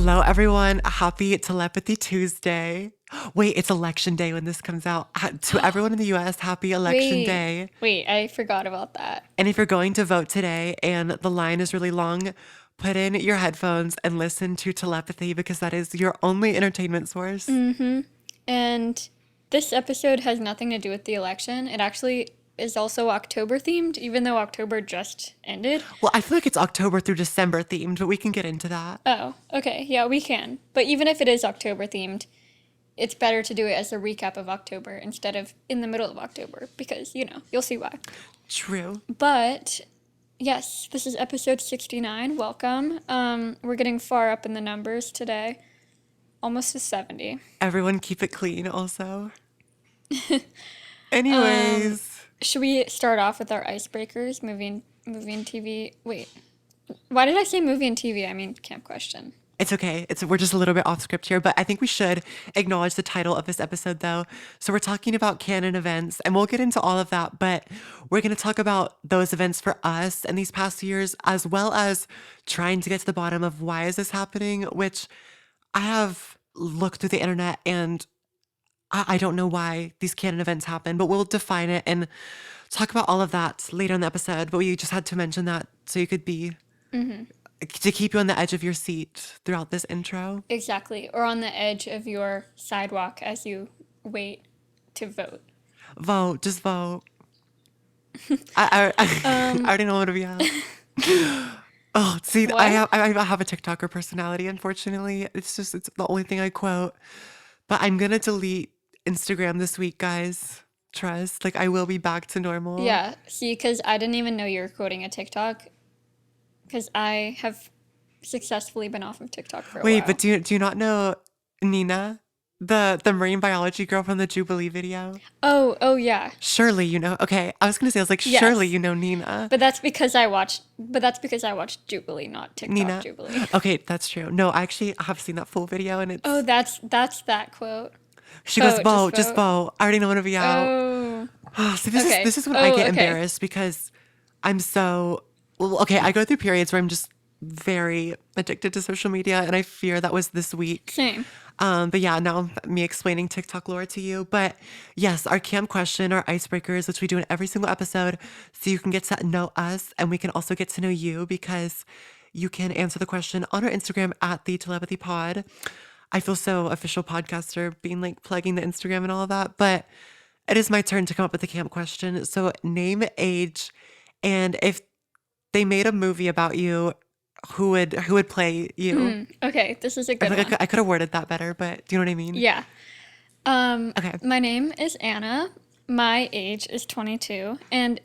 Hello, everyone. Happy Telepathy Tuesday. Wait, it's election day when this comes out. To everyone in the US, happy election Wait, day. wait, I forgot about that. And if you're going to vote today and the line is really long, put in your headphones and listen to Telepathy because that is your only entertainment source. And this episode has nothing to do with the election. It actually is also October themed, even though October just ended. Well, I feel like it's October through December themed, but we can get into that. Oh, okay, yeah, we can. But even if it is October themed, it's better to do it as a recap of October instead of in the middle of October because, you'll see why. True. But yes, this is episode 69. Welcome. We're getting far up in the numbers today, almost to 70. Everyone keep it clean also. Um, Anyways. should we start off with our icebreakers? Movie and TV. Wait, why did I say movie and TV? I mean camp question. It's okay. We're just a little bit off script here, but I think we should acknowledge the title of this episode though. So we're talking about canon events and we'll get into all of that, but we're going to talk about those events for us in these past years, as well as trying to get to the bottom of why is this happening, which I have looked through the internet and I don't know why these canon events happen, but we'll define it and talk about all of that later in the episode. But we just had to mention that so you could be to keep you on the edge of your seat throughout this intro. Exactly, or on the edge of your sidewalk as you wait to vote. Vote, just vote. I already know what to be at. Oh, see, What? I have a TikToker personality. Unfortunately, it's the only thing I quote. But I'm gonna delete Instagram this week, guys. Trust. Like I will be back to normal. Yeah. See, because I didn't even know you were quoting a TikTok, because I have successfully been off of TikTok for a Wait, but while. do you not know Nina, the marine biology girl from the Jubilee video? Oh yeah. Surely you know. Okay, I was gonna say I was like, surely Yes. you know Nina. But that's because I watched Jubilee, not TikTok Nina. Jubilee. Okay, that's true. No, I actually have seen that full video, and Oh, it's that's that quote. she goes, Vote, just vote, just vote. vote. I already know when to be out. Oh, So this is okay. this is when I Oh, get okay. embarrassed because I'm so well, okay, I go through periods where I'm just very addicted to social media and I fear that was this week. Same. But yeah, now me explaining TikTok lore to you. But yes, our camp question, our icebreakers, which we do in every single episode, so you can get to know us and we can also get to know you because you can answer the question on our Instagram at the Telepathy Pod. I feel so official podcaster being like plugging the Instagram and all of that, but it is my turn to come up with the camp question. So name, age, and if they made a movie about you, who would play you? Okay, this is a I good feel like one. I could have worded that better, but do you know what I mean? Yeah. Okay. My name is Anna. My age is 22, and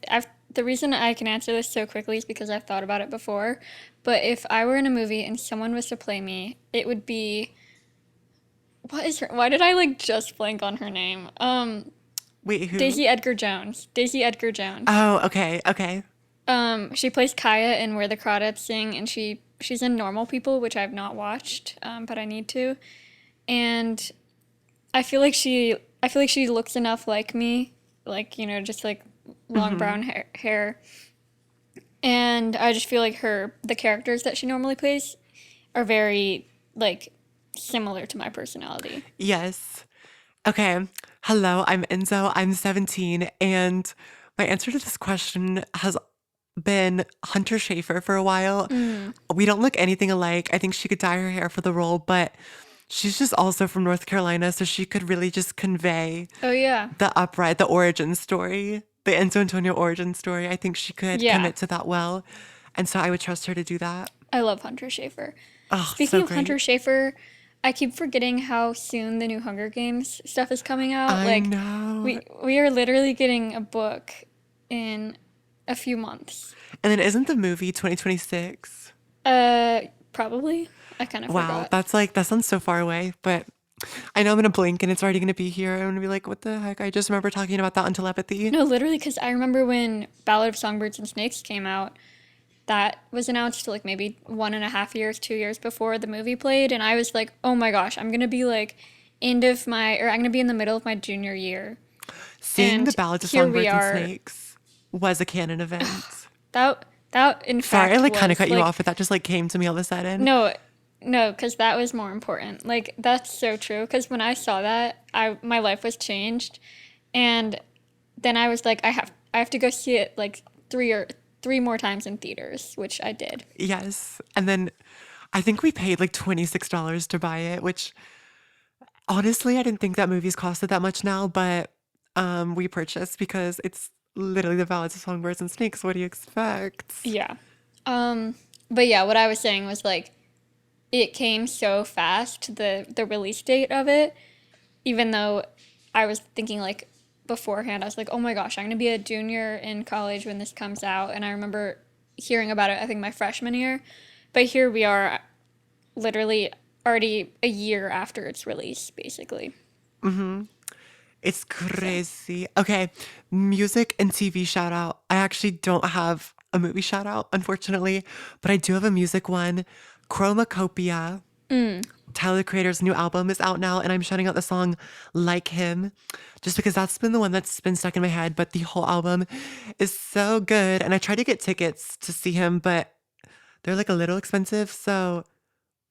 the reason I can answer this so quickly is because I've thought about it before. But if I were in a movie and someone was to play me, it would be what is her? Why did I like just blank on her name? Wait, who? Daisy Edgar Jones. Daisy Edgar Jones. Oh, okay, okay. She plays Kaya in Where the Crawdads Sing, and she's in Normal People, which I've not watched, but I need to. And I feel like she looks enough like me, like just like long brown hair, and I just feel like the characters that she normally plays are very like similar to my personality. Yes. Okay. Hello, I'm Enzo. I'm 17, and my answer to this question has been Hunter Schafer for a while. We don't look anything alike. I think she could dye her hair for the role, but she's just also from North Carolina, so she could really just convey Oh yeah, the origin story, the Enzo Antonio origin story. I think she could yeah. commit to that well. And so I would trust her to do that. I love Hunter Schafer. Oh, Speaking so of Hunter great. Schafer, I keep forgetting how soon the new Hunger Games stuff is coming out. I Like, know. we are literally getting a book in a few months. And then isn't the movie 2026? Probably. I kind of Wow, forgot. that sounds so far away, but I know I'm gonna blink and it's already gonna be here. I'm gonna be like, what the heck? I just remember talking about that on telepathy. No, literally, because I remember when Ballad of Songbirds and Snakes came out, that was announced like maybe 1.5 years, 2 years before the movie played, and I was like, oh my gosh, I'm gonna be like I'm gonna be in the middle of my junior year, Seeing the and Ballad of here we Songbirds and are. Snakes was a canon event. That in Sorry, I fact like kind of was cut you like off, but that just like came to me all of a sudden. no, No, because that was more important. Like that's so true. Because when I saw that, I my life was changed, and then I was like, I have to go see it like three more times in theaters, which I did. Yes. And then I think we paid like $26 to buy it, which honestly, I didn't think that movies costed that much now, but we purchased because it's literally the Ballads of Songbirds and Snakes. What do you expect? Yeah. Um, but yeah, what I was saying was like it came so fast, the release date of it, even though I was thinking like beforehand, I was like, oh my gosh, I'm gonna be a junior in college when this comes out. And I remember hearing about it, I think my freshman year. But here we are, literally already a year after its release, basically. It's So, crazy. Okay, music and TV shout out. I actually don't have a movie shout out, unfortunately, but I do have a music one. Chromacopia. Tyler the Creator's new album is out now, and I'm shouting out the song Like Him just because that's been the one that's been stuck in my head. But the whole album is so good. And I tried to get tickets to see him, but they're like a little expensive. So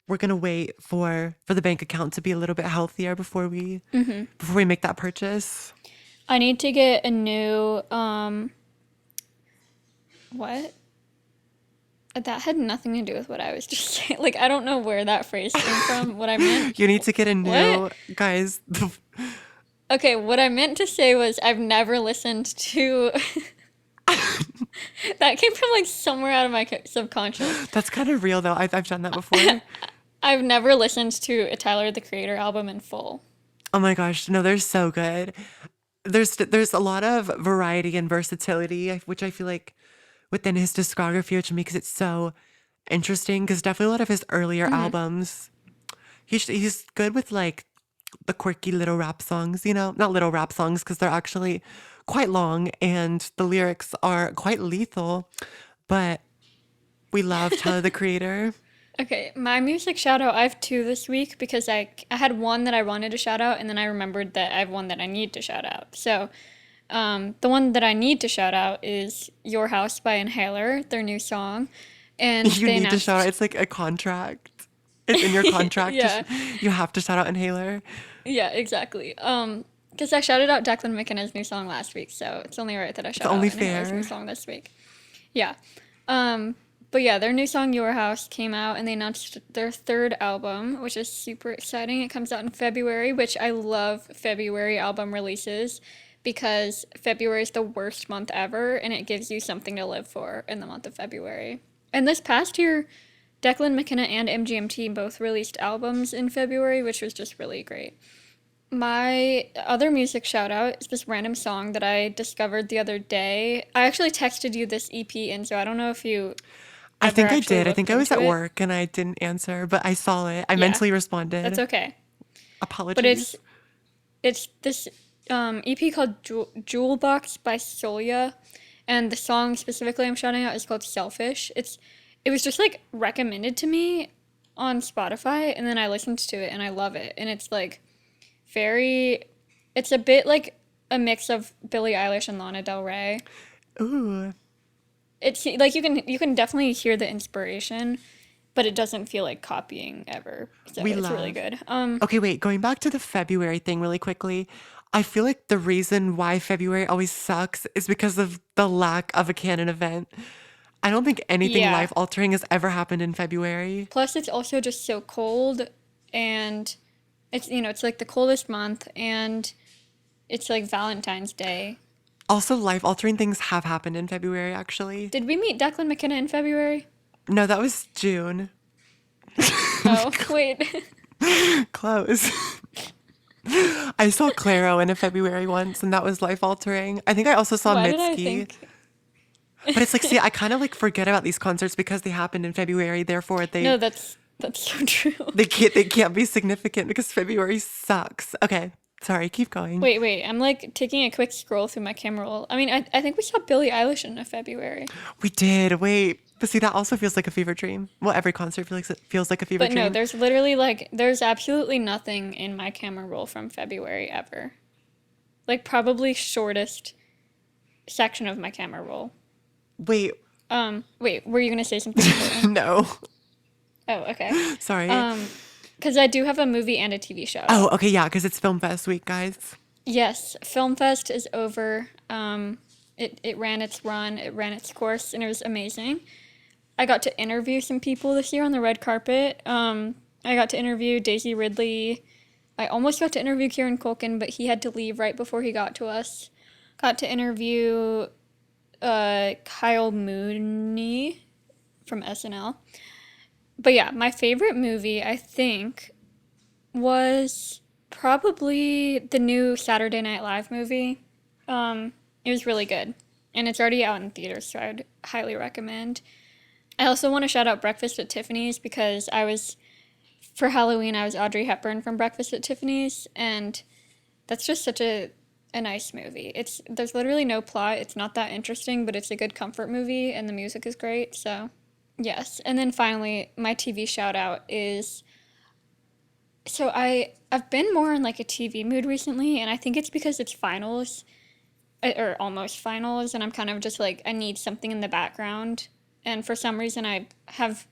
we're gonna wait for the bank account to be a little bit healthier before we make that purchase. I need to get a new, what? That had nothing to do with what I was just saying. Like, I don't know where that phrase came from. What I meant, You need to get a what? new guys. Okay, what I meant to say was I've never listened to that came from like somewhere out of my subconscious. That's kind of real though. I've done that before. I've never listened to a Tyler the Creator album in full. Oh my gosh, no, they're so good. There's a lot of variety and versatility, which I feel like within his discography, which makes it so interesting. Because definitely a lot of his earlier albums, he's good with like the quirky little rap songs. Not little rap songs because they're actually quite long and the lyrics are quite lethal. But we love Tyler the Creator. Okay, my music shout out, I have two this week because I had one that I wanted to shout out and then I remembered that I have one that I need to shout out. So, the one that I need to shout out is Your House by Inhaler, their new song. And You they need to shout out. announced, It's like a contract. It's in your contract. yeah, You have to shout out Inhaler. yeah, exactly. Because I shouted out Declan McKenna's new song last week, so it's only right that I It's shout only out Inhaler's new fair. song this week. Yeah. Um, but yeah, their new song Your House came out and they announced their third album, which is super exciting. It comes out in February, which I love February album releases because February is the worst month ever and it gives you something to live for in the month of February. And this past year, Declan McKenna and MGMT both released albums in February, which was just really great. My other music shout out is this random song that I discovered the other day. I actually texted you this EP, and so I don't know if you I ever think I actually did. I looked think I was into at it. work and I didn't answer, but I saw it. I Yeah, mentally that's responded. okay. But Apologies. it's this EP called Jewel Box by Solia, and the song specifically I'm shouting out is called Selfish. It was just like recommended to me on Spotify, and then I listened to it and I love it. And it's like very, it's a bit like a mix of Billie Eilish and Lana Del Rey. Ooh, It's like you can definitely hear the inspiration, but it doesn't feel like copying ever. So we it's really love. good. Okay, wait, going back to the February thing really quickly. I feel like the reason why February always sucks is because of the lack of a canon event. I don't think anything Yeah. life altering has ever happened in February. Plus, it's also just so cold, and it's like the coldest month, and it's like Valentine's Day. Also, life altering things have happened in February, actually. Did we meet Declan McKenna in February? No, that was June. Oh, wait. Close. I saw Claro in a February once, and that was life altering. I think I also saw Why did I Mitski, think? but it's like, see, I kind of like forget about these concerts because they happened in February. Therefore, No, that's so true. they can't be significant because February sucks. Okay, sorry, keep going. Wait. I'm like taking a quick scroll through my camera roll. I mean, I think we saw Billie Eilish in a February. We did. Wait, but see, that also feels like a fever dream. Well, every concert feels like a fever But no, dream. there's literally like there's absolutely nothing in my camera roll from February ever. Like probably shortest section of my camera roll. Wait, Wait, were you gonna say something important? no. Oh, okay. Sorry. Um, because I do have a movie and a TV shout Oh, out. okay, yeah, because it's Film Fest week, guys. Yes, Film Fest is over. It ran its run, it ran its course, and it was amazing. I got to interview some people this year on the red carpet. I got to interview Daisy Ridley. I almost got to interview Kieran Culkin, but he had to leave right before he got to us. Got to interview Kyle Mooney from SNL. But yeah, my favorite movie, I think, was probably the new Saturday Night Live movie. It was really good. And it's already out in theaters, so I'd highly recommend. I also want to shout out Breakfast at Tiffany's because for Halloween, I was Audrey Hepburn from Breakfast at Tiffany's, and that's just such a nice movie. There's literally no plot. It's not that interesting, but it's a good comfort movie, and the music is great. So, yes. And then finally, my TV shout out is I've been more in like a TV mood recently, and I think it's because it's finals or almost finals, and I'm kind of just like I need something in the background. And for some reason, I have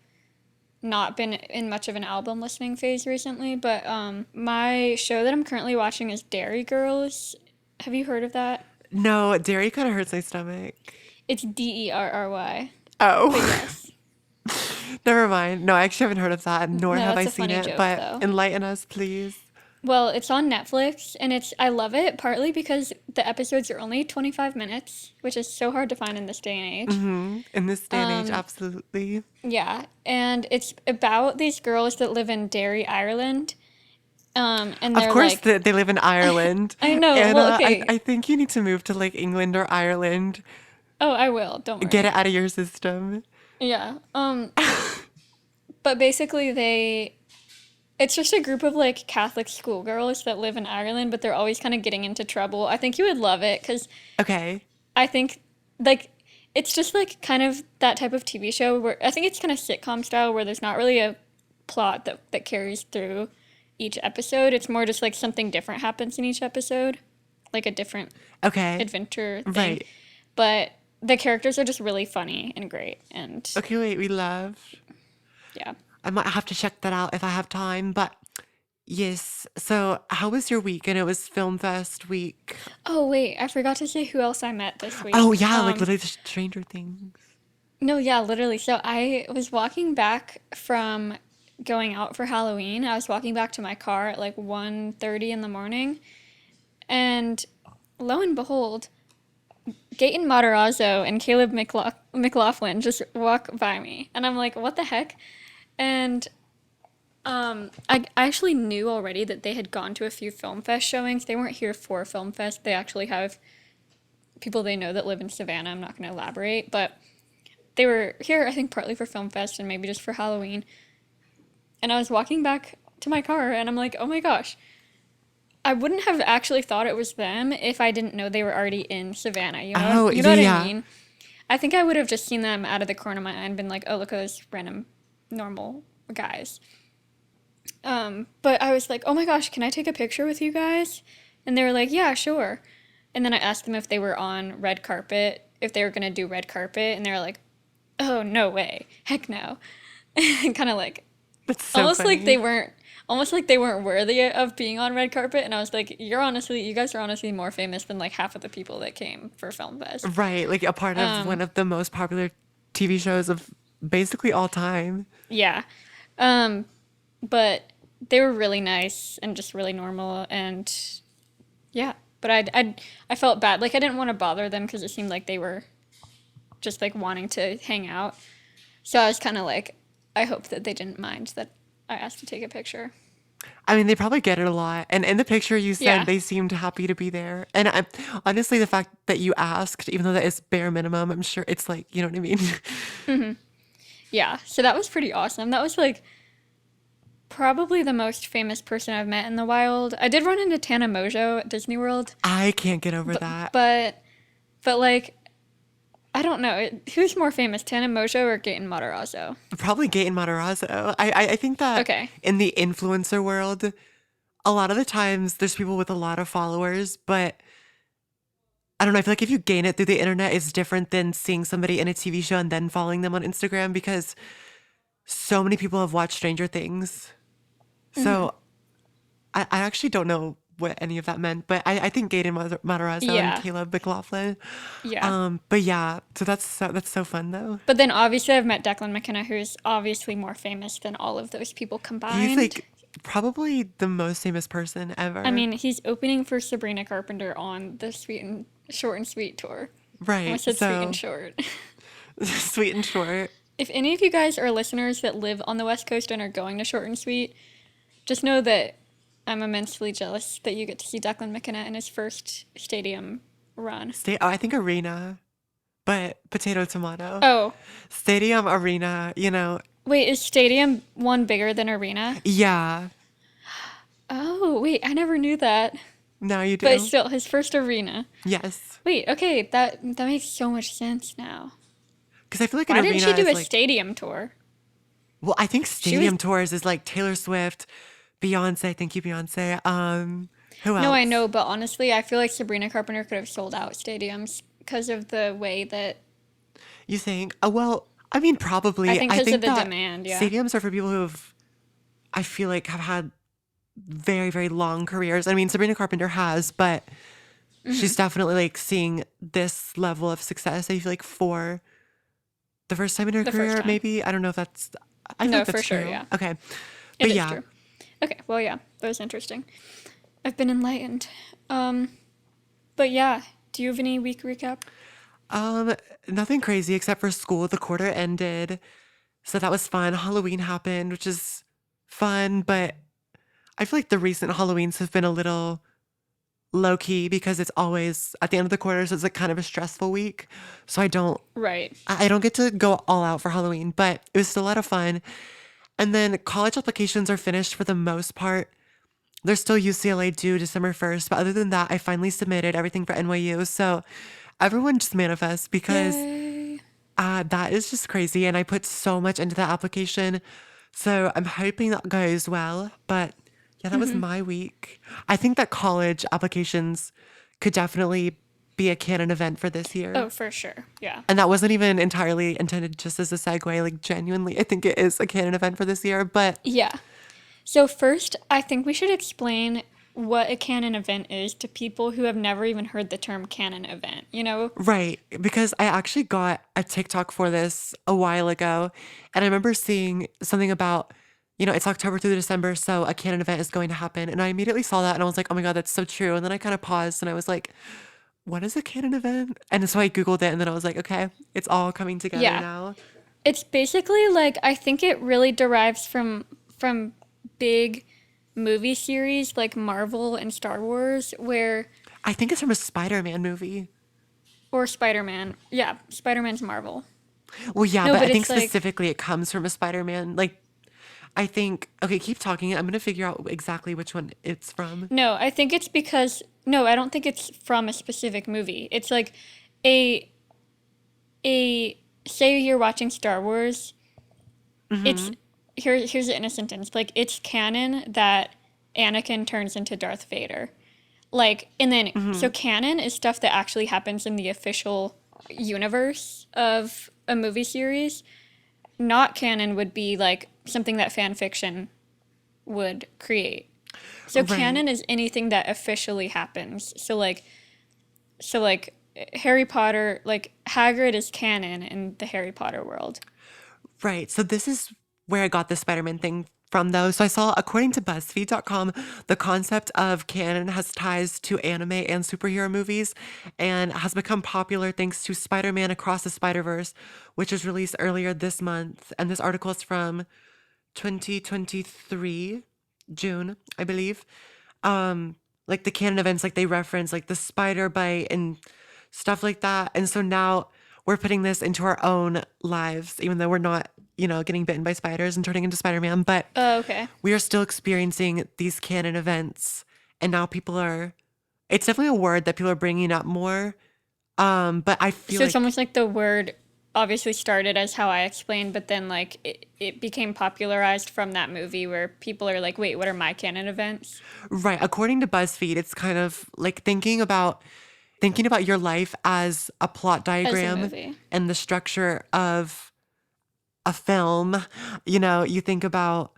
not been in much of an album listening phase recently, but my show that I'm currently watching is Dairy Girls. Have you heard of that? No, dairy kind of hurts my stomach. It's Derry. But Oh, yes. never mind. No, I actually haven't heard of that, nor No, have I that's a seen funny it, joke but though. enlighten us, please. Well, it's on Netflix and I love it partly because the episodes are only 25 minutes, which is so hard to find in this day and age. In this day and age, Um, absolutely. yeah, and it's about these girls that live in Derry, Ireland. And Of they're course, like, they live in Ireland. I know, well, Anna, I okay. think you need to move to like England or Ireland. Oh, I will, don't Get worry. it out of your system. Yeah. But basically it's just a group of like Catholic schoolgirls that live in Ireland, but they're always kind of getting into trouble. I think you would love it because Okay. I think like it's just like kind of that type of TV show where I think it's kind of sitcom style where there's not really a plot that carries through each episode. It's more just like something different happens in each episode, like a different Okay. adventure thing. Right. But the characters are just really funny and great. And Okay, wait, we love. yeah. I might have to check that out if I have time, but yes. So, how was your week? And it was Film Fest week. Oh, wait, I forgot to say who else I met this Oh, week. yeah, like literally the Stranger Things. No, yeah, literally. So I was walking back from going out for Halloween. I was walking back to my car at like 1:30 in the morning, and lo and behold, Gaten Matarazzo and Caleb McLaughlin just walk by me. And I'm like, what the heck? And I actually knew already that they had gone to a few Film Fest showings. They weren't here for Film Fest. They actually have people they know that live in Savannah. I'm not going to elaborate, but they were here, I think, partly for Film Fest and maybe just for Halloween. And I was walking back to my car and I'm like, oh my gosh, I wouldn't have actually thought it was them if I didn't know they were already in Savannah. Oh, You know yeah, what I yeah. mean? I think I would have just seen them out of the corner of my eye and been like, oh, look at those random normal guys. But I was like, oh my gosh, can I take a picture with you guys? And they were like, yeah, sure. And then I asked them if they were on red carpet, if they were gonna do red carpet, and they were like, oh, no way, heck no. And kind of like, That's so almost like funny. they weren't worthy of being on red carpet. And I was like, you guys are honestly more famous than like half of the people that came for Film Fest. Right, like a part of one Um, of the most popular TV shows of basically all time. yeah. Um, but they were really nice and just really normal and yeah. But I felt bad. Like I didn't want to bother them because it seemed like they were just like wanting to hang out. So I was kind of like, I hope that they didn't mind that I asked to take a picture. I mean, they probably get it a lot. And in the picture you sent, Yeah. they seemed happy to be there. And honestly, the fact that you asked, even though that is bare minimum, I'm sure it's like, you know what I mean? Yeah. So that was pretty awesome. That was like probably the most famous person I've met in the wild. I did run into Tana Mojo at Disney World, I can't get over but that. but but like I don't know. Who's more famous, Tana Mojo or Gaten Matarazzo? Probably Gaten Matarazzo. I think that Okay. in the influencer world, a lot of the times there's people with a lot of followers, but I don't know. I feel like if you gain it through the internet, it's different than seeing somebody in a TV show and then following them on Instagram because so many people have watched Stranger Things. So I actually don't know what any of that meant, but I think Gaten Matarazzo and Yeah, Caleb McLaughlin. yeah. But yeah, so that's so fun though. But then obviously I've met Declan McKenna, who's obviously more famous than all of those people He's combined. like probably the most famous person I ever. mean, he's opening for Sabrina Carpenter on the Sweet and Short and Sweet tour. I Right. almost said Sweet and So Short. sweet and short. If any of you guys are listeners that live on the West Coast and are going to Short and Sweet, just know that I'm immensely jealous that you get to see Declan McKenna in his first stadium run. I think arena, but potato tomato. Oh, Stadium arena, wait, is stadium one bigger than arena? Yeah, Oh, wait, I never knew that. now you But do. still, his first arena. Yes. Wait, okay, that makes so much sense now. Because I feel like an Why didn't she arena do is a like, stadium tour? well, I think She was stadium tours is like Taylor Swift, Beyonce, thank you, Beyonce. Who No, I else? know, but honestly, I feel like Sabrina Carpenter could have sold out stadiums because of the way that You think? Oh, well, I mean, I probably. think I because of think the that demand, yeah. stadiums are for people who have, I feel like, have had very, very long careers. I mean, Sabrina Carpenter has, but she's definitely like seeing this level of success, I feel like, for the first time in her The first career, time. maybe. I don't know if that's, I feel No, like for that's sure, true. yeah. Okay. It But is yeah, true. Okay, well, yeah, that was interesting. I've been enlightened. Um, but yeah, do you have any week recap? um, nothing crazy except for school. The quarter ended. So that was fun. Halloween happened, which is fun, but I feel like the recent Halloweens have been a little low key because it's always at the end of the quarter, so it's like kind of a stressful week. So Right. I don't get to go all out for Halloween, but it was still a lot of fun. And then college applications are finished for the most part. They're still UCLA due December 1st, but other than that, I finally submitted everything for NYU. So everyone just manifests because Yay. that is just crazy. And I put so much into that application. So I'm hoping that goes well. But yeah, that was my week. I think that college applications could definitely be a canon event for this year. Oh, for sure. Yeah. And that wasn't even entirely intended just as a segue. Like, genuinely, I think it is a canon event for this year. But Yeah. So, first, I think we should explain what a canon event is to people who have never even heard the term canon event, you know? right, because I actually got a TikTok for this a while ago. And I remember seeing something about, it's October through December, so a canon event is going to happen. And I immediately saw that and I was like, oh my God, that's so true. And then I kind of paused and I was like, what is a canon event? And so I Googled it and then I was like, okay, it's all coming together Yeah. now. It's basically like I think it really derives from big movie series like Marvel and Star Wars where I think it's from a Spider Man movie. or Spider-Man. Yeah, Spider-Man's Marvel. Well, yeah, No, but I but think it's like specifically it comes from a Spider Man. Like, I think, okay, keep talking. I'm going to figure out exactly which one it's from. no, I think it's because no, I don't think it's from a specific movie. It's like a a say you're watching Star Wars, it's here's it in a sentence. Like it's canon that Anakin turns into Darth Vader. Like and then so canon is stuff that actually happens in the official universe of a movie series. Not canon would be like something that fan fiction would create. So Right. canon is anything that officially happens. So like Harry Potter, like Hagrid is canon in the Harry Potter world. Right. So this is where I got the Spider-Man thing from though. So I saw according to BuzzFeed.com, the concept of canon has ties to anime and superhero movies and has become popular thanks to Spider-Man Across the Spider-Verse, which was released earlier this month. And this article is from 2023, June, I believe. Like the canon events, like they reference like the spider bite and stuff like that. And so now we're putting this into our own lives, even though we're not, getting bitten by spiders and turning into Spider-Man, but Oh, okay. we are still experiencing these canon events. And now it's definitely a word that people are bringing up more. But I feel So it's like, almost like the word obviously started as how I explained, but then like it became popularized from that movie where people are like, wait, what are my canon events? right, according to BuzzFeed, it's kind of like thinking about your life as a plot As a diagram movie. and the structure of a film, you think about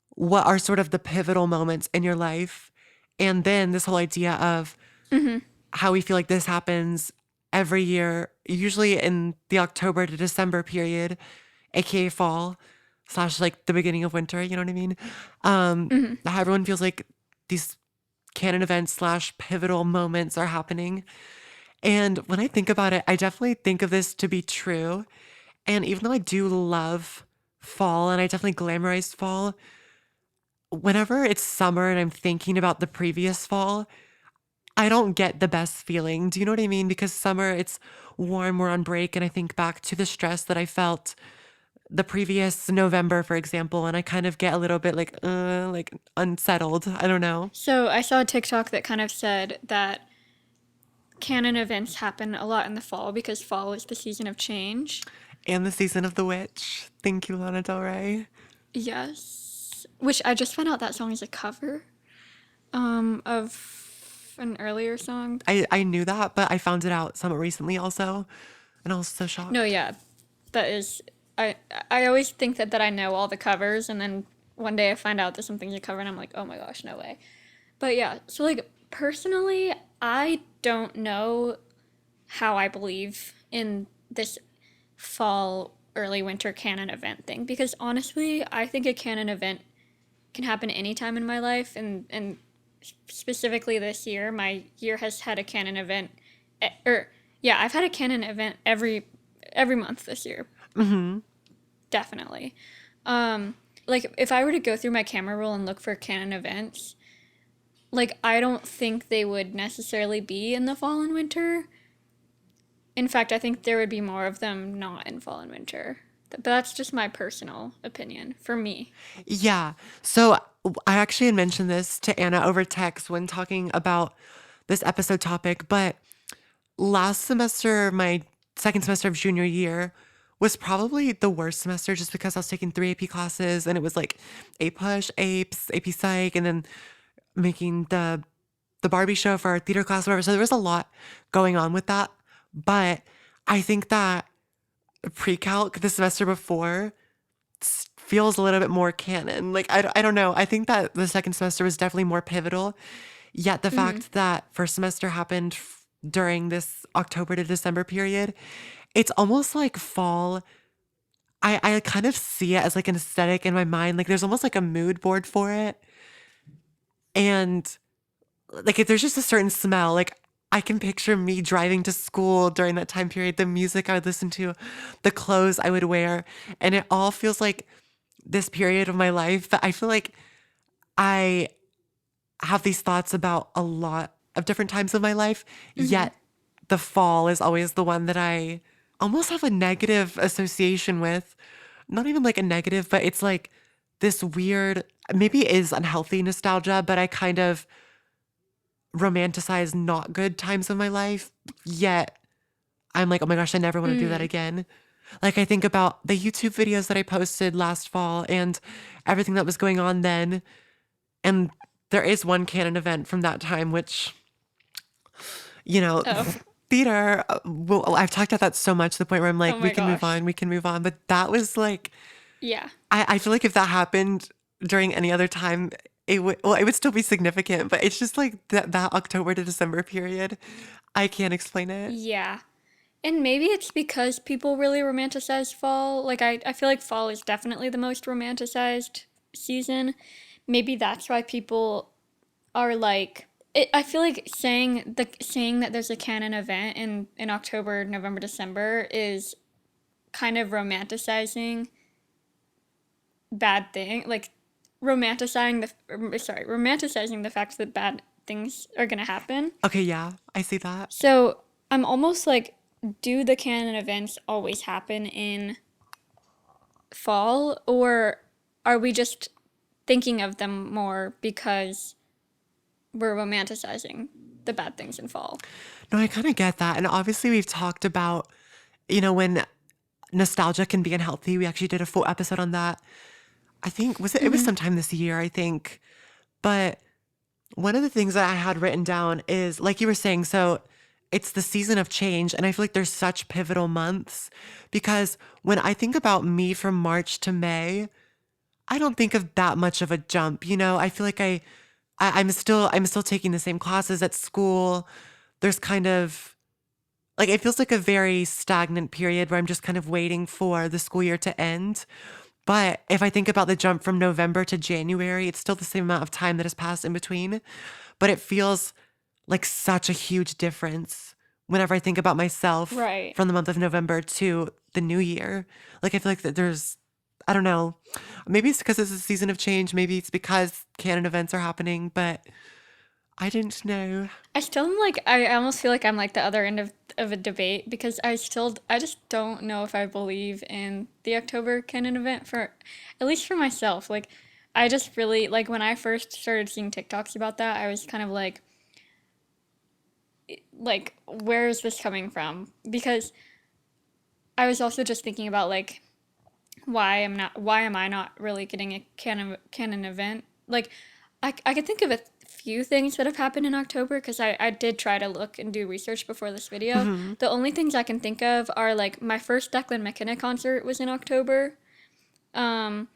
what are sort of the pivotal moments in your life. And then this whole idea of Hmm. how we feel like this happens every year, usually in the October to December period, aka fall slash like the beginning of winter, you know what I mean? Hmm. How everyone feels like these canon events slash pivotal moments are happening. And when I think about it, I definitely think of this to be true. And even though I do love fall and I definitely glamorize fall, whenever it's summer and I'm thinking about the previous fall, I don't get the best feeling. Do you know what I mean? Because summer, it's warm, we're on break, and I think back to the stress that I felt the previous November, for example, and I kind of get a little bit like unsettled. I don't know. So I saw a TikTok that kind of said that canon events happen a lot in the fall because fall is the season of change. And the season of the witch. Thank you, Lana Del Rey. Yes. Which I just found out that song is a cover of an earlier song. I knew that, but I found it out somewhat recently also, and I was so No, shocked. yeah. That is I always think that I know all the covers and then one day I find out that something's a cover and I'm like, "Oh my gosh, no way." But yeah, so like personally, I don't know how I believe in this fall early winter canon event thing because honestly, I think a canon event can happen anytime in my life and specifically this year, my year has had a canon event or yeah, I've had a canon event every month this year. Definitely. Like if I were to go through my camera roll and look for canon events, like I don't think they would necessarily be in the fall and winter. In fact, I think there would be more of them not in fall and winter. But that's just my personal opinion for me. Yeah. So I actually had mentioned this to Anna over text when talking about this episode topic, but last semester, my second semester of junior year, was probably the worst semester just because I was taking three AP classes and it was like A Push, APES, AP Psych, and then making the Barbie show for our theater class, whatever. So there was a lot going on with that. But I think that pre-calc the semester before feels a little bit more canon. Like, I don't know. I think that the second semester was definitely more pivotal. Yet the Mm-hmm. fact that first semester happened during this October to December period, it's almost like fall. I kind of see it as like an aesthetic in my mind. Like there's almost like a mood board for it. And like if there's just a certain smell, like I can picture me driving to school during that time period, the music I would listen to, the clothes I would wear, and it all feels like this period of my life. But I feel like I have these thoughts about a lot of different times of my life, Mm-hmm. yet the fall is always the one that I almost have a negative association with. Not even like a negative, but it's like this weird, maybe it is unhealthy nostalgia, but I kind of romanticize not good times of my life, yet I'm like, oh my gosh, I never want to do that Mm. again. Like, I think about the YouTube videos that I posted last fall and everything that was going on then. And there is one canon event from that time, which, you know, Oh. theater, well, I've talked about that so much to the point where I'm Oh like, my gosh. we can move on. But that was like, Yeah. I feel like if that happened during any other time, it would still be significant, but it's just like that October to December period. I can't explain it. Yeah. And maybe it's because people really romanticize fall. Like, I feel like fall is definitely the most romanticized season. Maybe that's why people are like, I feel like saying that there's a canon event in October, November, December is kind of romanticizing bad thing, like romanticizing the fact that bad things are gonna happen. Okay, yeah, I see that. So I'm almost like, do the canon events always happen in fall, or are we just thinking of them more because we're romanticizing the bad things in fall? No, I kind of get that. And obviously, we've talked about, when nostalgia can be unhealthy. We actually did a full episode on that. I think, it was Mm-hmm. sometime this year, I think. But one of the things that I had written down is, like you were saying, so it's the season of change. And I feel like there's such pivotal months because when I think about me from March to May, I don't think of that much of a jump. I feel like I'm still taking the same classes at school. There's kind of like it feels like a very stagnant period where I'm just kind of waiting for the school year to end. But if I think about the jump from November to January, it's still the same amount of time that has passed in between. But it feels like such a huge difference whenever I think about myself Right. from the month of November to the new year. Like I feel like that I don't know, maybe it's because it's a season of change. Maybe it's because canon events are happening, but I didn't know. I still am like I almost feel like I'm like the other end of a debate because I just don't know if I believe in the October canon event for at least for myself. Like I just really like when I first started seeing TikToks about that, I was kind of like where is this coming from? Because I was also just thinking about like why am I not really getting a canon event? Like I could think of a few things that have happened in October because I did try to look and do research before this video. Hmm. The only things I can think of are like my first Declan McKenna concert was in October. Um,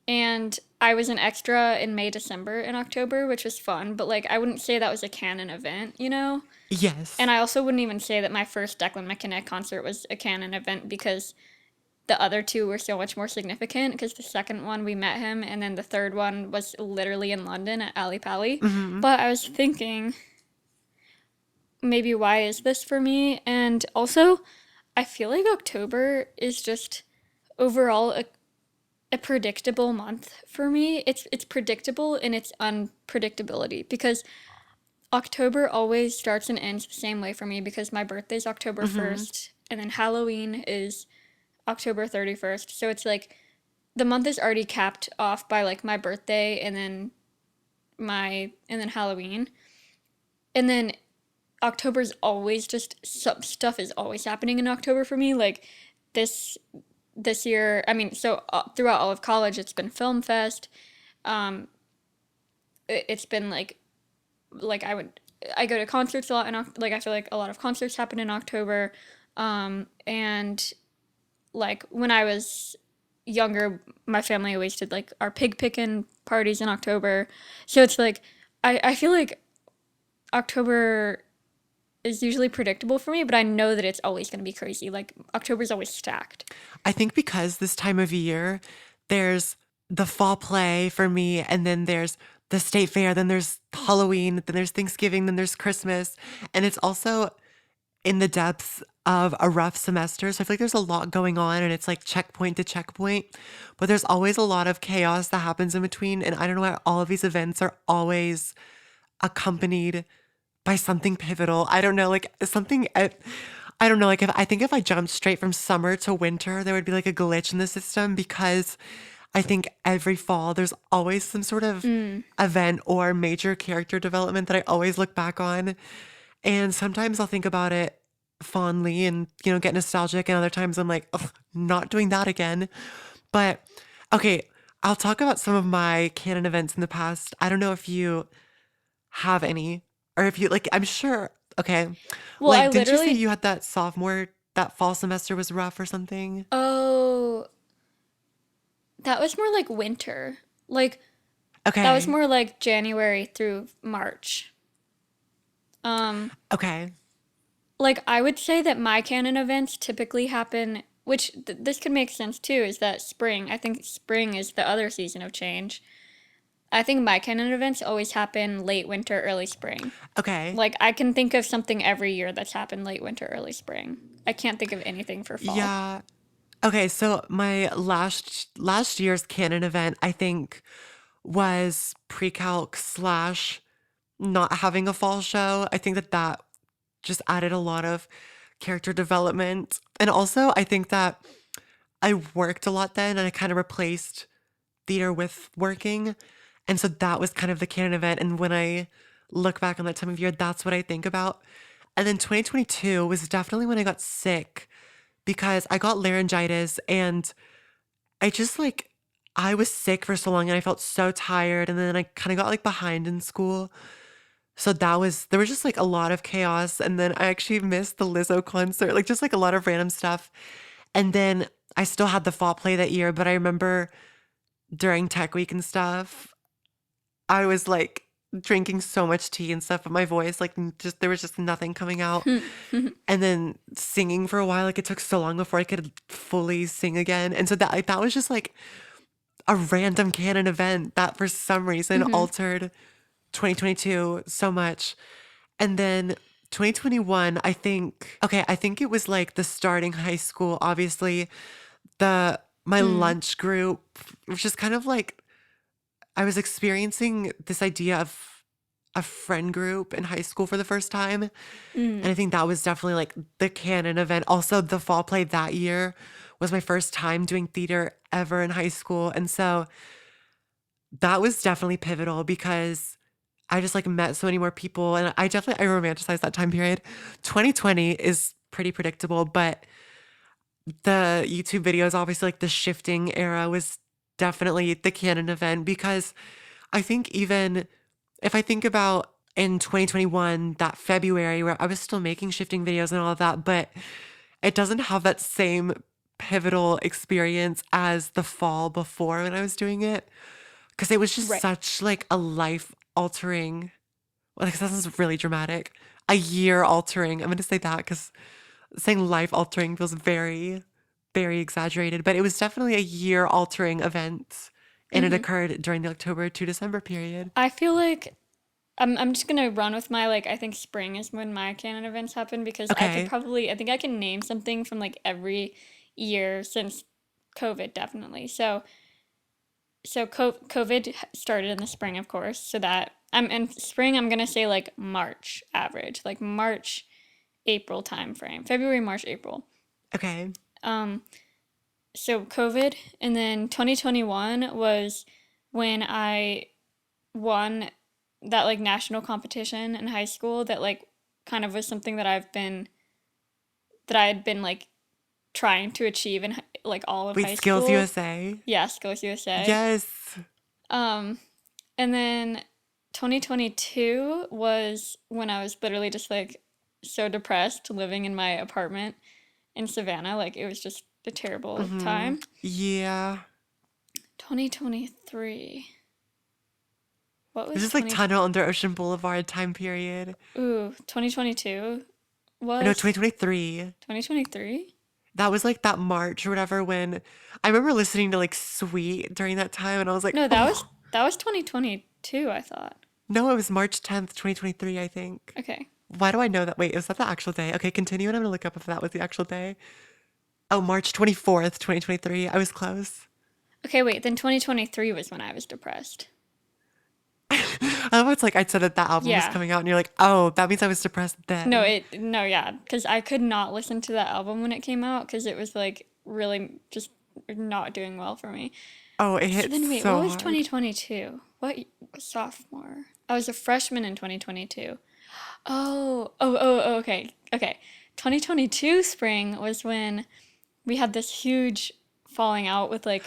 and I was an extra in May, December, in October, which was fun, but like I wouldn't say that was a canon event, you know? And Yes. I also wouldn't even say that my first Declan McKenna concert was a canon event because the other two were so much more significant because the second one we met him and then the third one was literally in London at Ali Pali. Hmm. But I was thinking maybe why is this for me? And also I feel like October is just overall a predictable month for me. It's predictable in its unpredictability because October always starts and ends the same way for me because my birthday's October Hmm. 1st and then Halloween is October 31st. So it's like the month is already capped off by like my birthday and then Halloween. And then October's always just some stuff is always happening in October for me. Like this this year, I mean, so throughout all of college, it's been Film Fest. Um, it's been like I go to concerts a lot and like I feel like a lot of concerts happen in October. And like when I was younger, my family always did like our pig picking parties in October. So it's like I feel like October is usually predictable for me, but I know that it's always going to be crazy. Like October's always stacked. I think because this time of year, there's the fall play for me, and then there's the state fair, then there's Halloween, then there's Thanksgiving, then there's Christmas. And it's also in the depths of a rough semester. So I feel like there's a lot going on and it's like checkpoint to checkpoint, but there's always a lot of chaos that happens in between. And I don't know why all of these events are always accompanied by something pivotal. I don't know, like something, I don't know, like if I think if I jumped straight from summer to winter, there would be like a glitch in the system because I think every fall there's always some sort of Mm. event or major character development that I always look back on. And sometimes I'll think about it fondly and, get nostalgic. And other times I'm like, oh, not doing that again. But okay, I'll talk about some of my canon events in the past. I don't know if you have any or if you like, I'm sure. Okay. Well, I Like, didn't you say literally you had that fall semester was rough or something? oh, that was more like winter. Like that was Okay. more like January through March. Um, Okay. like I would say that my canon events typically happen, which this could make sense too, is that spring. I think spring is the other season of change. I think my canon events always happen late winter, early spring. Okay. Like I can think of something every year that's happened late winter, early spring. I can't think of anything for fall. Yeah. Okay, so my last year's canon event, I think, was pre-calc slash not having a fall show. I think that just added a lot of character development. And also, I think that I worked a lot then and I kind of replaced theater with working. And so that was kind of the canon event. And when I look back on that time of year, that's what I think about. And then 2022 was definitely when I got sick because I got laryngitis and I just like, I was sick for so long and I felt so tired. And then I kind of got like behind in school. So there was just like a lot of chaos. And then I actually missed the Lizzo concert, like just like a lot of random stuff. And then I still had the fall play that year, but I remember during tech week and stuff, I was like drinking so much tea and stuff, but my voice, like, just there was just nothing coming out. And then singing for a while, like, it took so long before I could fully sing again. And so that, like, that was just like a random canon event that for some reason Hmm. altered 2022 so much. And then 2021, I think it was like the starting high school, obviously, the my Mm, lunch group, which is kind of like I was experiencing this idea of a friend group in high school for the first time. And mm, I think that was definitely like the canon event. Also, the fall play that year was my first time doing theater ever in high school. And so that was definitely pivotal because I just like met so many more people and I romanticize that time period. 2020 is pretty predictable, but the YouTube videos, obviously like the shifting era was definitely the canon event because I think even if I think about in 2021, that February where I was still making shifting videos and all of that, but it doesn't have that same pivotal experience as the fall before when I was doing it. Because it was just right. such like a life altering, like that sounds really dramatic. A year altering. I'm gonna say that because saying life altering feels very, very exaggerated, but it was definitely a year altering event. And it Hmm. occurred during the October to December period. I feel like I'm just gonna run with my like I think spring is when my canon events happen because Okay. I think I can name something from like every year since COVID definitely. COVID started in the spring, of course. So that I'm in spring. I'm gonna say like March average, like March April time frame, February, March, April. Okay. Um, so COVID, and then 2021 was when I won that like national competition in high school that like kind of was something that I had been like trying to achieve in like all of Wait, high Skills school. USA? Yeah, Skills USA. Yes. Um, and then 2022 was when I was literally just like so depressed living in my apartment in Savannah. Like it was just a terrible Mm-hmm. time. Yeah. 2023. What This was is like 20? Tunnel Under Ocean Boulevard time period. Ooh, 2022 No, was 2023. 2023? That was like that March or whatever when I remember listening to like Sweet during that time and I was like, No, oh, that was 2022, I thought. no, it was March 10th, 2023, I think. Okay. Why do I know that? Wait, is that the actual day? Okay, continue and I'm gonna look up if that was the actual day. Oh, March 24th, 2023. I was close. Okay, wait, then 2023 was when I was depressed. I love how it's like I said that album was Yeah. coming out and you're like, oh, that means I was depressed then. No, yeah, because I could not listen to that album when it came out because it was like really just not doing well for me. Oh, it So hits then wait, what so was hard. 2022? What sophomore? I was a freshman in 2022. Okay. Okay. 2022 spring was when we had this huge falling out with like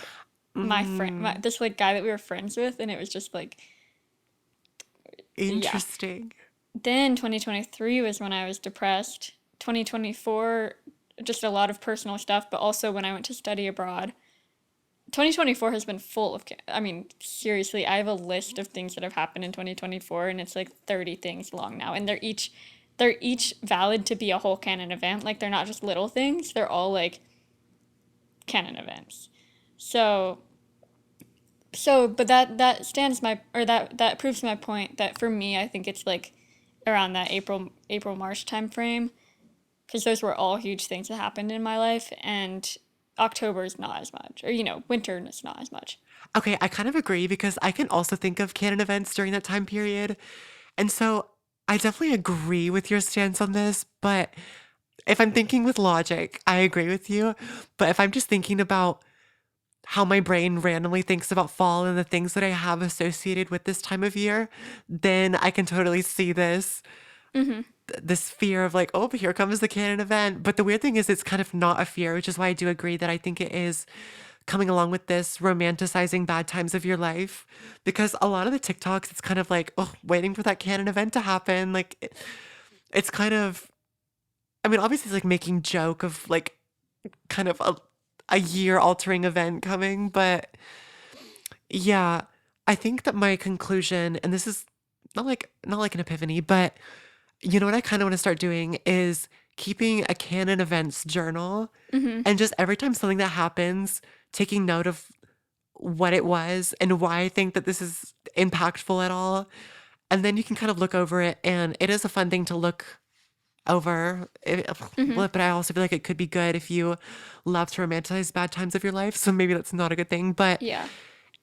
Mm, this like guy that we were friends with, and it was just like, yeah. interesting. Then 2023 was when I was depressed. 2024, just a lot of personal stuff, but also when I went to study abroad. 2024 has been full of, I mean, seriously, I have a list of things that have happened in 2024, and it's like 30 things long now, and they're each valid to be a whole canon event. Like they're not just little things; they're all like canon events. So but that stands my or that proves my point that for me I think it's like around that April March time frame because those were all huge things that happened in my life, and October is not as much, or winter is not as much. Okay, I kind of agree because I can also think of canon events during that time period. And so I definitely agree with your stance on this, but if I'm thinking with logic, I agree with you. But if I'm just thinking about how my brain randomly thinks about fall and the things that I have associated with this time of year, then I can totally see Mm-hmm. this fear of like, oh, here comes the canon event. But the weird thing is it's kind of not a fear, which is why I do agree that I think it is coming along with this romanticizing bad times of your life, because a lot of the TikToks, it's kind of like, oh, waiting for that canon event to happen. Like, it's kind of, I mean, obviously, it's like making joke of like kind of a year altering event coming, but yeah, I think that my conclusion, and this is not like an epiphany, but you know what I kind of want to start doing is keeping a canon events journal, Hmm. and just every time something that happens, taking note of what it was and why I think that this is impactful at all. And then you can kind of look over it, and it is a fun thing to look over. Hmm. But I also feel like it could be good if you love to romanticize bad times of your life. So maybe that's not a good thing, but Yeah.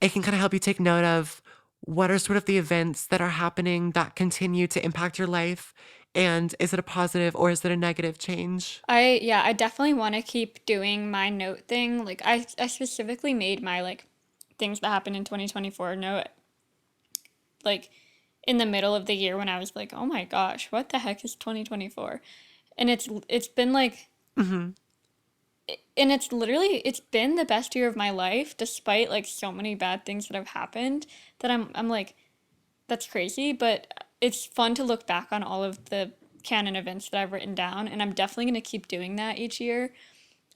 it can kind of help you take note of what are sort of the events that are happening that continue to impact your life. And is it a positive or is it a negative change? I definitely want to keep doing my note thing. Like I specifically made my like things that happened in 2024 note like in the middle of the year when I was like, "Oh my gosh, what the heck is 2024?" And it's been like Hmm. and it's literally it's been the best year of my life despite like so many bad things that have happened that I'm like that's crazy, but it's fun to look back on all of the canon events that I've written down, and I'm definitely going to keep doing that each year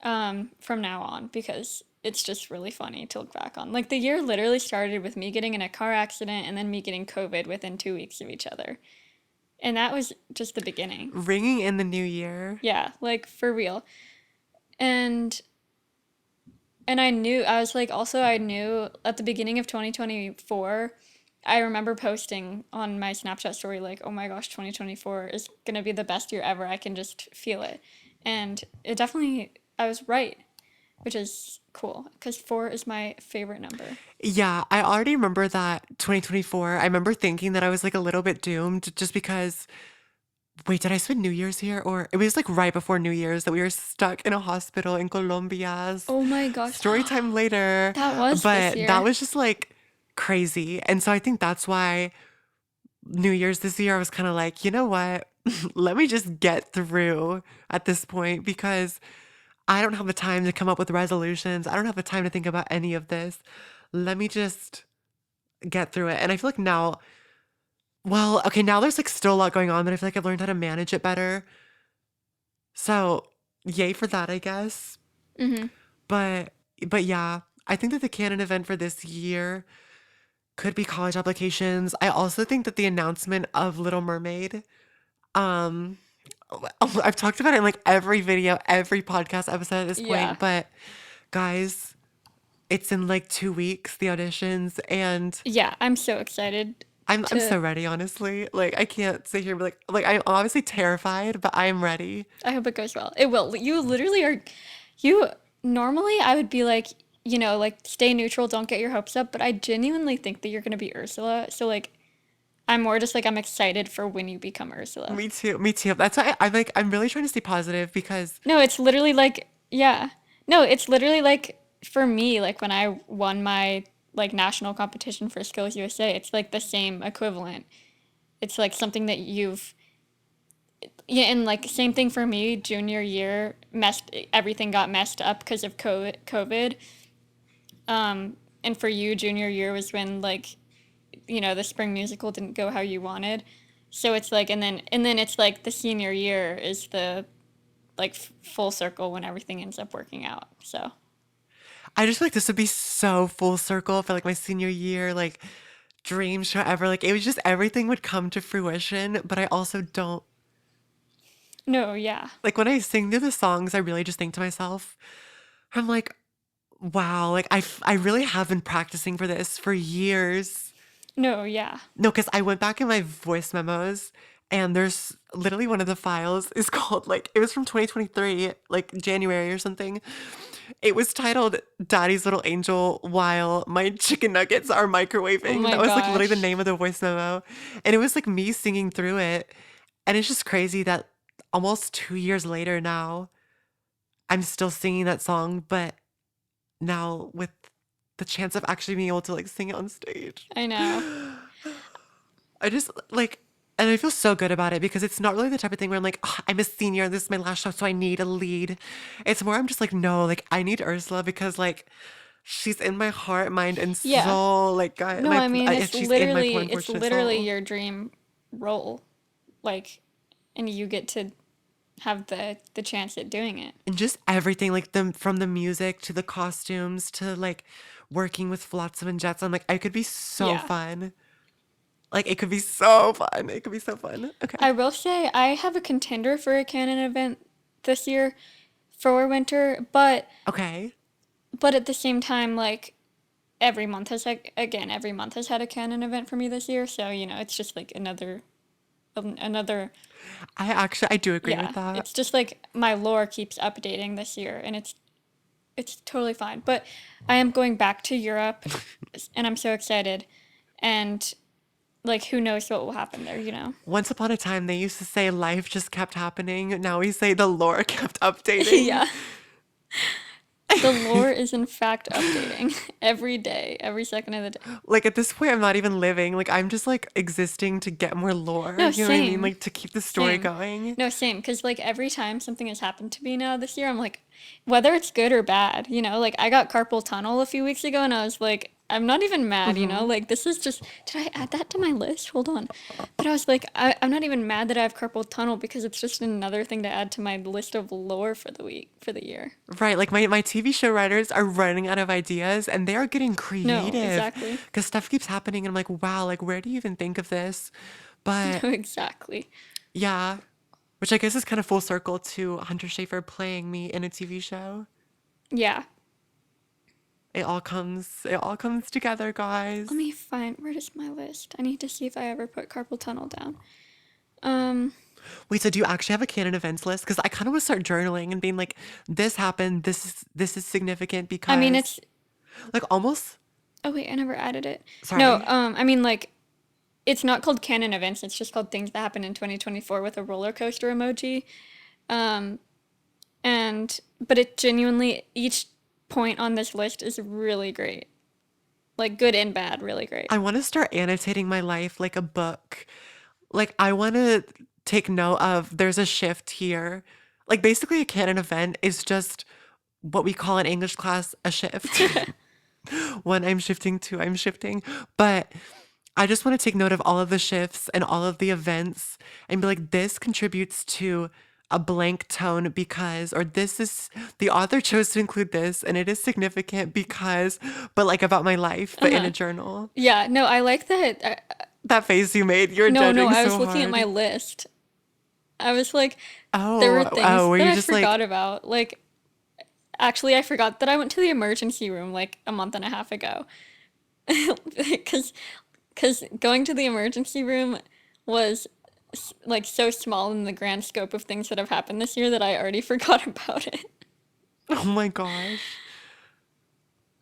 from now on because it's just really funny to look back on. Like the year literally started with me getting in a car accident and then me getting COVID within 2 weeks of each other. And that was just the beginning. Ringing in the new year. Yeah, like for real. And I knew I was like also I knew at the beginning of 2024 I remember posting on my Snapchat story like, "Oh my gosh, 2024 is going to be the best year ever. I can just feel it." And it definitely I was right, which is cool because 4 is my favorite number. Yeah, I already remember that 2024. I remember thinking that I was like a little bit doomed just because, wait, did I spend New Year's here? Or it was like right before New Year's that we were stuck in a hospital in Colombia's. Oh my gosh. Story time later. That was this But that year. was just like crazy. And so I think that's why New Year's this year, I was kind of like, you know what? Let me just get through at this point because I don't have the time to come up with resolutions. I don't have the time to think about any of this. Let me just get through it. And I feel like now, well, okay, now there's like still a lot going on, but I feel like I've learned how to manage it better. So, yay for that, I guess. Mhm. But but yeah, I think that the canon event for this year could be college applications. I also think that the announcement of Little Mermaid, um I've talked about it in like every video, every podcast episode at this Yeah. point, but guys, it's in like 2 weeks, the auditions, and Yeah, I'm so excited I'm to so ready, honestly. Like I can't sit here and be like I'm obviously terrified, but I'm ready. I hope it goes well. It will. You literally are you normally I would be like, like stay neutral, don't get your hopes up, but I genuinely think that you're going to be Ursula. So like I'm more just like I'm excited for when you become Ursula. Me too. Me too. That's why I'm like I'm really trying to stay positive because No, it's literally like yeah. No, it's literally like for me like when I won my like national competition for Skills USA, it's like the same equivalent. It's like something that you've yeah, and like same thing for me. Junior year, messed everything got messed up because of COVID. And for you, junior year was when like the spring musical didn't go how you wanted. So it's like, and then it's like the senior year is the like full circle when everything ends up working out. So I just feel like this would be so full circle for like my senior year, like dream show ever. Like it was just everything would come to fruition, but I also don't no, yeah, like when I sing through the songs, I really just think to myself, I'm like, wow, like I really have been practicing for this for years. no, yeah, No, because I went back in my voice memos and there's literally one of the files is called like it was from 2023, like January or something. It was titled Daddy's Little Angel While My Chicken Nuggets Are oh Microwaving. my That was like literally the gosh, name of the voice memo. And it was like me singing through it. And it's just crazy that almost 2 years later now, I'm still singing that song, but now with the chance of actually being able to like sing it on stage. I know, I just like, and I feel so good about it because it's not really the type of thing where I'm like, "Ugh, I'm a senior and this is my last show, so I need a lead." It's more I'm just like, no, like I need Ursula because like She's in my heart, mind, and Yeah. soul. Like, God, No, I mean she's in my poor it's unfortunate literally soul. your dream role. Like, and you get to have the chance at doing it. And just everything, like from the music to the costumes to like working with Flotsam and Jetsam. Like, I could be so Yeah. fun. Like, it could be so fun. It could be so fun. Okay. I will say I have a contender for a canon event this year for winter, Okay. but at the same time, like every month has like again every month has had a canon event for me this year, so you know it's just like another I do agree with yeah, that. it's just like my lore keeps updating this year, and it's totally fine. But I am going back to Europe, and I'm so excited, and like who knows what will happen there, you know? Once upon a time, they used to say life just kept happening. Now we say the lore kept updating. Yeah. The lore is in fact updating every day, every second of the day. Like, at this point, I'm not even living. Like, I'm just like existing to get more lore. No, You know what I mean? same. Like, to keep the story Same. going. No, same. Because, like, every time something has happened to me now this year, I'm like, whether it's good or bad, you know? Like, I got carpal tunnel a few weeks ago, and I was like, I'm not even mad, you know? Hmm. Like, this is just. Did I add that to my list? Hold on. But I was like, I'm not even mad that I have carpal tunnel because it's just another thing to add to my list of lore for the week, for the year. Right. Like, my TV show writers are running out of ideas and they are getting No, creative exactly. because stuff keeps happening. And I'm like, wow, like, where do you even think of this? But No, exactly. yeah, which I guess is kind of full circle to Hunter Schafer playing me in a TV show. Yeah. It all comes together, Let guys. me find. Where is my list? I need to see if I ever put carpal tunnel down. Um, Wait, so do you actually have a canon events list? Because I kind of want to start journaling and being like, this happened. This is significant I mean, because, it's. like, almost. Oh wait, I never added it. No, Sorry. I mean like it's not called canon events. It's just called things that happened in 2024 with a roller coaster emoji. Um, and but it genuinely each point on this list is really great. Like good and bad, really great. I want to start annotating my life like a book. Like, I want to take note of there's a shift here. Like, basically, a canon event is just what we call in English class a shift. When I'm shifting, two, I'm shifting. But I just want to take note of all of the shifts and all of the events and be like, this contributes to a blank tone because, or this is, the author chose to include this and it is significant because, but like about my life, but in a Uh-huh. journal. Yeah, no, I like that. That face you made, you're No, judging I was so looking at my hard. list. I was like, there were Oh, things were that you I just like, forgot about. Like, actually, I forgot that I went to the emergency room like a month and a half ago. Because going to the emergency room was like so small in the grand scope of things that have happened this year that I already forgot about it. oh my gosh.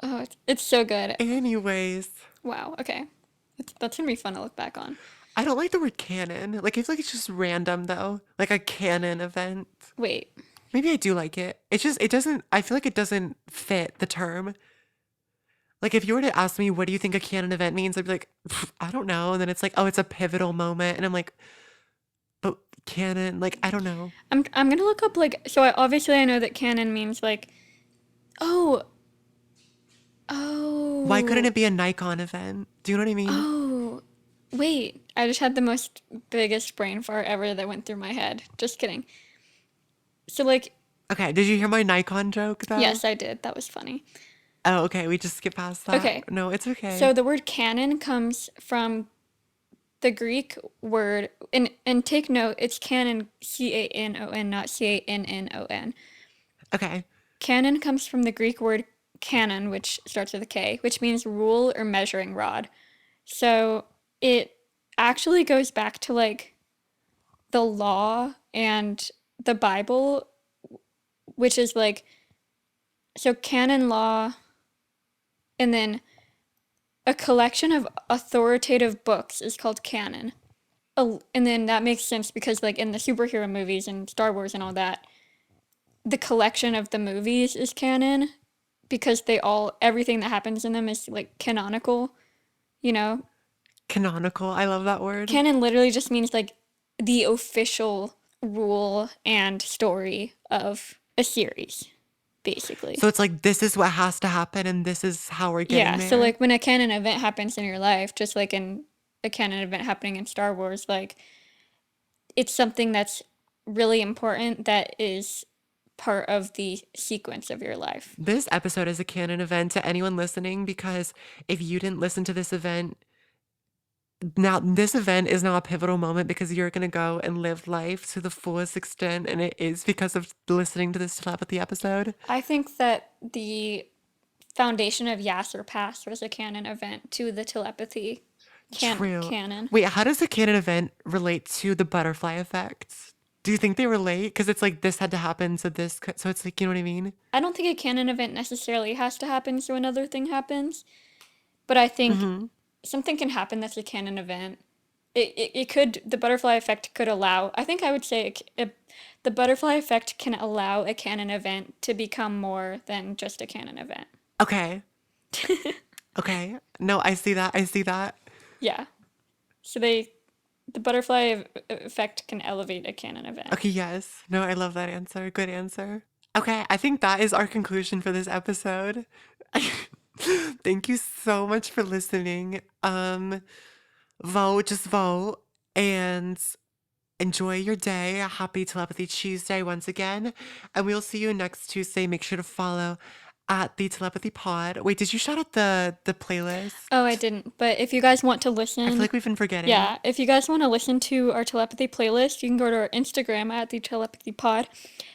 Oh, it's so good. Anyways, Wow. Okay, that's gonna be fun to look back on. I don't like the word canon. Like, I feel like it's just random though. Like a canon event. Wait. Maybe I do like it. It's just, it doesn't, I feel like it doesn't fit the term. Like, if you were to ask me, what do you think a canon event means? I'd be like, "Pff, I don't know. And then it's like, oh, it's a pivotal moment. And I'm like, but canon, like, I don't know. I'm gonna look up like so. Obviously, I know that canon means like oh Why couldn't oh it be a Nikon event? Do you know what I mean? oh. Wait, I just had the most biggest brain fart ever that went through my head. Just kidding. So like Okay, did you hear my Nikon joke though? yes, I did. That was funny. Oh, okay, we just skip past that. Okay, No, it's so okay. the word canon comes from the Greek word, and take note, it's canon, canon, not cannon. Okay. Canon comes from the Greek word canon, which starts with a K, which means rule or measuring rod. So it actually goes back to like the law and the Bible, which is like, so canon law, and then a collection of authoritative books is called canon. Oh, and then that makes sense because like in the superhero movies and Star Wars and all that, the collection of the movies is canon because they all everything that happens in them is like canonical, you know? Canonical. I love that word. Canon literally just means like the official rule and story of a series. basically. So it's like, this is what has to happen, and this is how we're getting Yeah, so there. like when a canon event happens in your life, just like in a canon event happening in Star Wars, like it's something that's really important that is part of the sequence of your life. This episode is a canon event to anyone listening, because if you didn't listen to this event, now this event is now a pivotal moment, because you're going to go and live life to the fullest extent, and it is because of listening to this telepathy episode. I think that the foundation of Yes or Pass was a canon event to the telepathy True. canon. Wait, how does the canon event relate to the butterfly effect? Do you think they relate? Because it's like, this had to happen, so this, so it's like, you know what I mean? I don't think a canon event necessarily has to happen so another thing happens, but I think Hmm. something can happen that's a canon event. It could, the butterfly effect could allow, I think I would say the butterfly effect can allow a canon event to become more than just a canon event. Okay. Okay. No, I see that. I see that. Yeah. So the butterfly effect can elevate a canon event. Okay, yes. No, I love that answer. Good answer. Okay, I think that is our conclusion for this episode. Thank you so much for listening. Vote, just vote, and enjoy your day. Happy Telepathy Tuesday once again. And we'll see you next Tuesday. Make sure to follow at the Telepathy Pod. Wait, did you shout out the playlist? Oh, I didn't. But if you guys want to I feel listen, like we've been forgetting. yeah, if you guys want to listen to our telepathy playlist, you can go to our Instagram at the telepathy pod.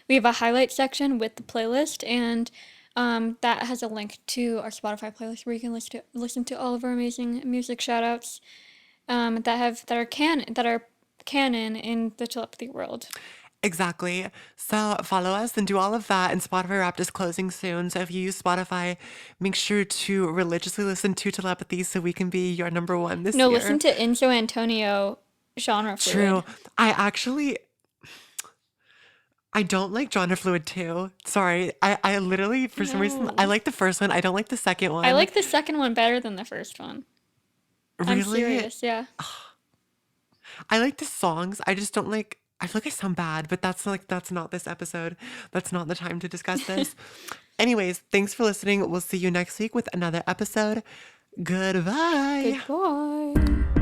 We have a highlight section with the playlist, and that has a link to our Spotify playlist where you can listen to all of our amazing music shoutouts that are canon in the telepathy world. Exactly. So follow us and do all of that. And Spotify Wrapped is closing soon. So if you use Spotify, make sure to religiously listen to Telepathy so we can be your number one this No, listen year. to Enzo Antonio genre fluid. True. I actually, I don't like Genre Fluid too. Sorry. I literally, for some reason, I No. like the first one. I don't like the second I one. like the second one better than the first one. I'm Really? serious, yeah. I like the songs. I just don't like, I feel like I sound bad, but that's like, that's not this episode. That's not the time to discuss this. Anyways, thanks for listening. We'll see you next week with another episode. Goodbye. Goodbye.